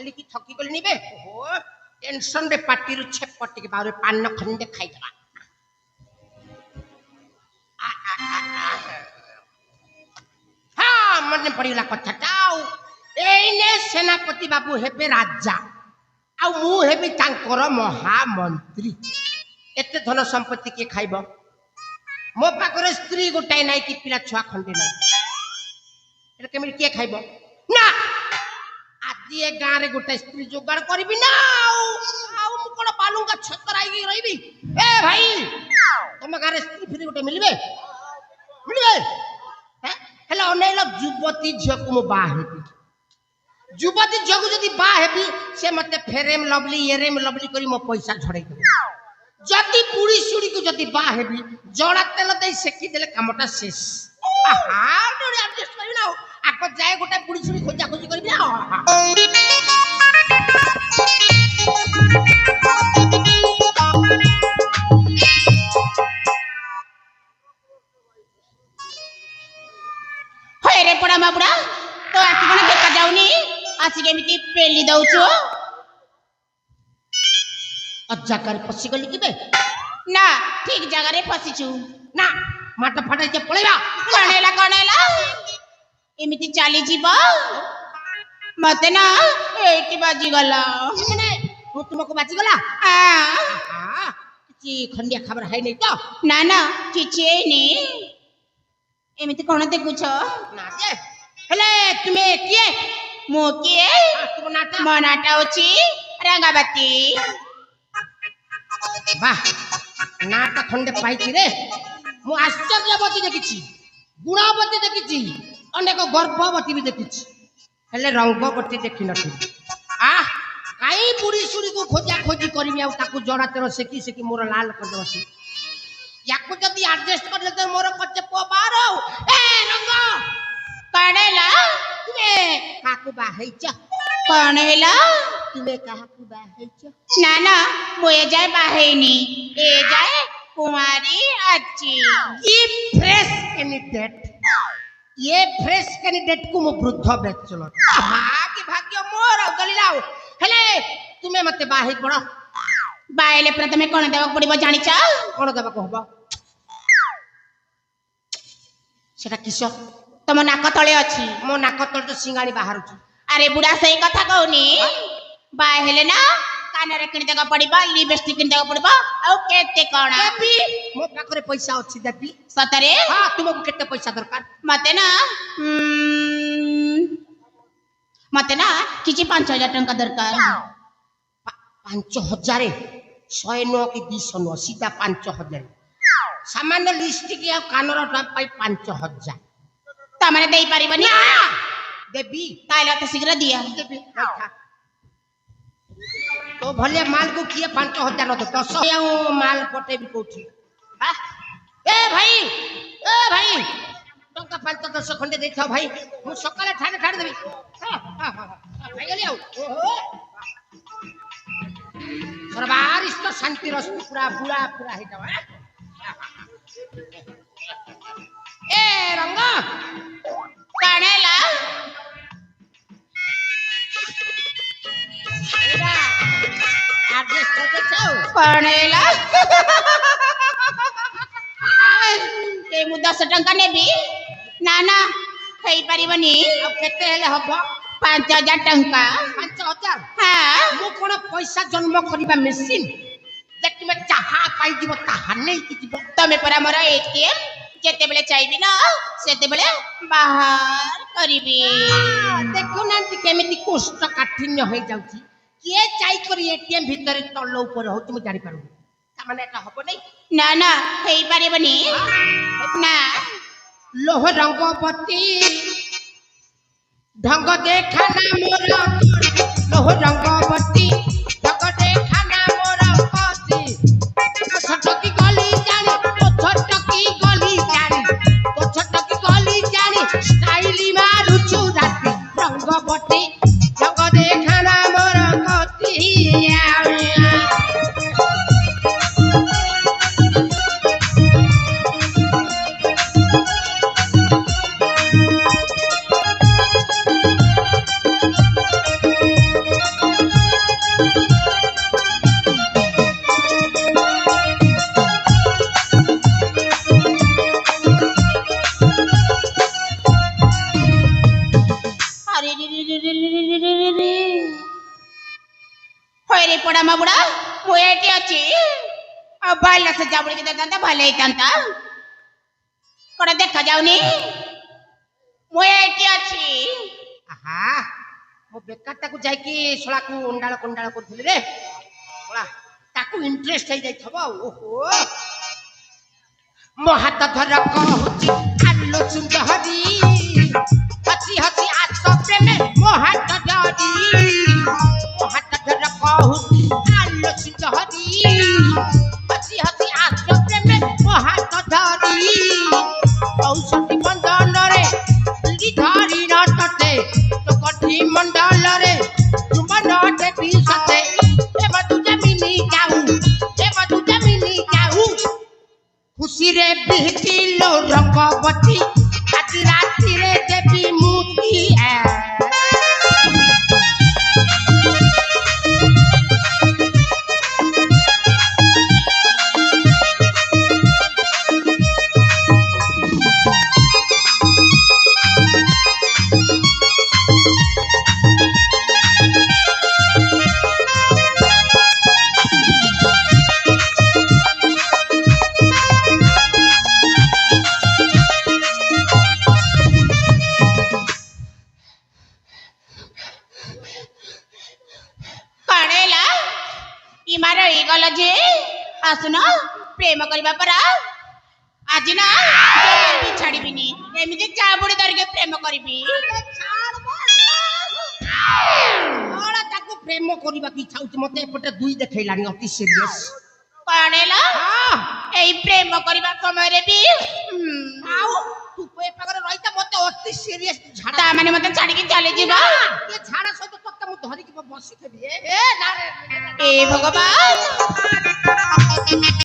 ଚାଲିକି ଥକି ଗଲିଣି ବେ ଓହୋ ଟେନସନ ରେ ପାଟିରୁ ଛେପ ଟିକେ ବାହାରେ ପାନ ଖଣ୍ଡେ ଖାଇଦବା ହଁ ମନେ ପଡ଼ିଗଲା କଥାଟା ଆଉ ଏଇନେ ସେନାପତି ବାବୁ ହେବେ ରାଜା ଆଉ ମୁଁ ହେବି ତାଙ୍କର ମହାମନ୍ତ୍ରୀ ଏତେ ଧନ ସମ୍ପତ୍ତି କିଏ ଖାଇବ ମୋ ପାଖରେ ସ୍ତ୍ରୀ ଗୋଟାଏ ନାହିଁ କି ପିଲା ଛୁଆ ଖଣ୍ଡେ ନାହିଁ এটা କେମିତି କିଏ ଖାଇବ ନା ଆଜି ଏ ଗାଁରେ ଗୋଟାଏ ସ୍ତ୍ରୀ ଯୋଗାଡ଼ କରିବି ନା ଆଉ ମୁଁ କଣ ବାଲୁଙ୍ଗା ଛତରା ହେଇକି ରହିବି ଏ ଭାଇ ତମ ଗାଁରେ ସ୍ତ୍ରୀ ଫିରି ଗୋଟେ ମିଳିବେ ହେଲେ ଅନେଇଲ ଯୁବତୀ ଝିଅକୁ ମୁଁ ବାହା ହେବି ଯୁବତୀ ଝିଅକୁ ଯଦି ବାହା ହେବି ସେ ମତେ ଫେରେମ ଲଭଲି ଏରେମ ଲଭଲି କରି ମୋ ପଇସା ଝଡ଼େଇ ଦେବେ ଯଦି ବୁଢ଼ୀ ସୁଢ଼ୀକୁ ଯଦି ବାହା ହେବି ଜଡ଼ା ତେଲ ଦେଇ ସେକି ଦେଲେ କାମଟା ଶେଷ କରିବି ନା ଆଗ ଯାଏ ଗୋଟେ ବୁଢ଼ୀ ସୁଢ଼ୀ ଖୋଜା ଖୋଜି କରିବି ନା रे पड़ा बाबुड़ा तो आखि कौन देखा जाऊनी आसिक एमती पेली दउछु अजाकार फसी गली किबे ना ठीक जगह रे फसीछु ना माट फटाई के पळेबा कणेला एमती चाली जीवा मते ना एटी बाजी गला माने मु तुमको बाजी गला हां किछि खंडिया खबर है नहीं तो ना किछि नहीं एमती कोन देखुछ ना जे हेले तुमे किए मो किए तुम नाटा मो नाटा होची रंगाबती वाह नाटा खंडे पाइछि रे मु आश्चर्यवती देखिछि गुणवती देखिछि अनेक गर्भवती भी देखिछि हेले रंगवती देखि नथि काई बुढ़ी सुड़ी को खोजा खोजी करमी आ ताकू जड़ा तेरो सेकी सेकी मोर लाल कर दबसी याको जदी एडजस्ट कर ले तो मोर कच्चे पो बारो ए रंग कणेला तुमे काकू बाहैछ कणेला तुमे काकू बाहैछ ना मोए जाय बाहेनी ए जाय कुमारी अच्छी ये फ्रेश कैंडिडेट को मु वृद्ध बेचलो भाग्य मोर गलिलाओ हेले तुमे मते बाहे पड़ो बाहेले प्रथमे कोन देबा पड़िबो जानिछ कोन देबा कहबो सेटा किसो तम नाक तळे अछि मो नाक तळे तो सिंगाणी बाहर छु अरे बुढ़ा सही कथा कहूनी बाहेले ना कानरे किन देगा पड़िबा लिपस्टिक किन देगा पड़िबा आ केते कोन देबी मो पाखरे पैसा अछि देबी सतरे हां तुमको केते पैसा दरकार मते ना किछि 5000 टंका दरकार 5000 100 की 200 सीधा 5000 सामान्य लिपस्टिक या कानर पाई 5000 ता माने देई परिबनी देबी ताइला तो शीघ्र दिया देबी तो भले माल को किए 5000 न तो 10 माल पटे भी कोठी ए भाई टंका 510 खंडे दे था भाई मु सकाले ठाणे देबी भाई गली आउ सर्वारिष्ट तो शांति रस पूरा हे जावा ए रंग कणेला एड्रेस तो चाओ कणेला ए मु 10 टंका नेबी ना कई परिबनी अब केते हेले हबो 5000 टंका 5000 हां मु कोन पैसा जन्म करिबा मशीन जेति में चाहा पाई दिबो ताहा नै कि दिबो तमे परा मोर एटीएम जेते बेले चाइबी ना सेते बेले बाहर करिबी देखो नांती केमिति कोष्ट काठिन्य होई जाउची के चाइ करी एटीएम भीतर तल्लो ऊपर होत मु जानि पारु ता माने एटा हबो नै ना हेई परिबनी ना लोह रंगवती ढंग देखा ना मोर लोह रंगवती ढंग देखा ना मोर पति छोटकी गली जानी स्टाइली मारू चुराती रंगवती ढंग देखा ना मोर पति रामा बुढ़ा ମୁଁ ଏଠି ଅଛି ଆଉ ବାଲ ସେ ଜାବୁଡିକି ଦେଇଥାନ୍ତା ଭଲ ହେଇଥାନ୍ତା କଣ ଦେଖା ଯାଉନି ମୁଁ ଏଠି ଅଛି ଆହା ମୋ ବେକାରଟାକୁ ଯାଇକି ଶଳାକୁ ଅଣ୍ଡାଳ କଣ୍ଡାଳ କରୁଥିଲି ରେ ଶଳା ତାକୁ ଇଣ୍ଟରେଷ୍ଟ ହେଇଯାଇଥିବ ଆଉ ଓହୋ ମୋ ହାତ ଧର କହୁଛି ଆଲୋ ସୁନ୍ଦରୀ ହସି ହସି ଆସ ପ୍ରେମେ ମୋ ହାତ ଧରି ମୋ ହାତ ଧର କହୁଛି ଆଲୋ ସୁନ୍ଦରୀ ହସି ହସି ଆସ ପ୍ରେମେ ମୋ ହାତ ଧରି ଔଷଧି ବନ୍ଧନରେ ଧରି ନତେ তো কঠি মন্ডলরে চুম্বনতে বিশতে এ মধু জমিনি যাও এ মধু জমিনি যাও খুশিরে বিহিতিলো রঙ্গবতী আজ রাত্রিরে দেবী মুক্তি କଣେଲା ଇମାର ହେଇଗଲ ଯେ ଆସୁନ ପ୍ରେମ କରିବା ପରା ଆଜି ନା ଜମାରୁ ବି ଛାଡ଼ିବିନି ଏମିତି ଚାବୁଡ଼ି ଧରିକି ପ୍ରେମ କରିବି ତାକୁ ପ୍ରେମ କରିବାକୁ ଇଚ୍ଛା ହଉଛି ମତେ ଏପଟେ ଦୁଇ ଦେଖେଇଲାଣି ଅତି ସିରିୟସ୍ କଣେଲା ଏଇ ପ୍ରେମ କରିବା ସମୟରେ ବି ଆଉ ତୁ ଏ ପାଖରେ ରହିଥା ମତେ ଅତି ସିରିୟସ୍ ଝାଡା ତା ମାନେ ମତେ ଛାଡ଼ିକି ଚାଲିଯିବ ଏ ଝାଡା ସହିତ ତତେ ମୁଁ ଧରିକି ବସିଥିବି ଏ ନା ରେ ଏ ଭଗବାନ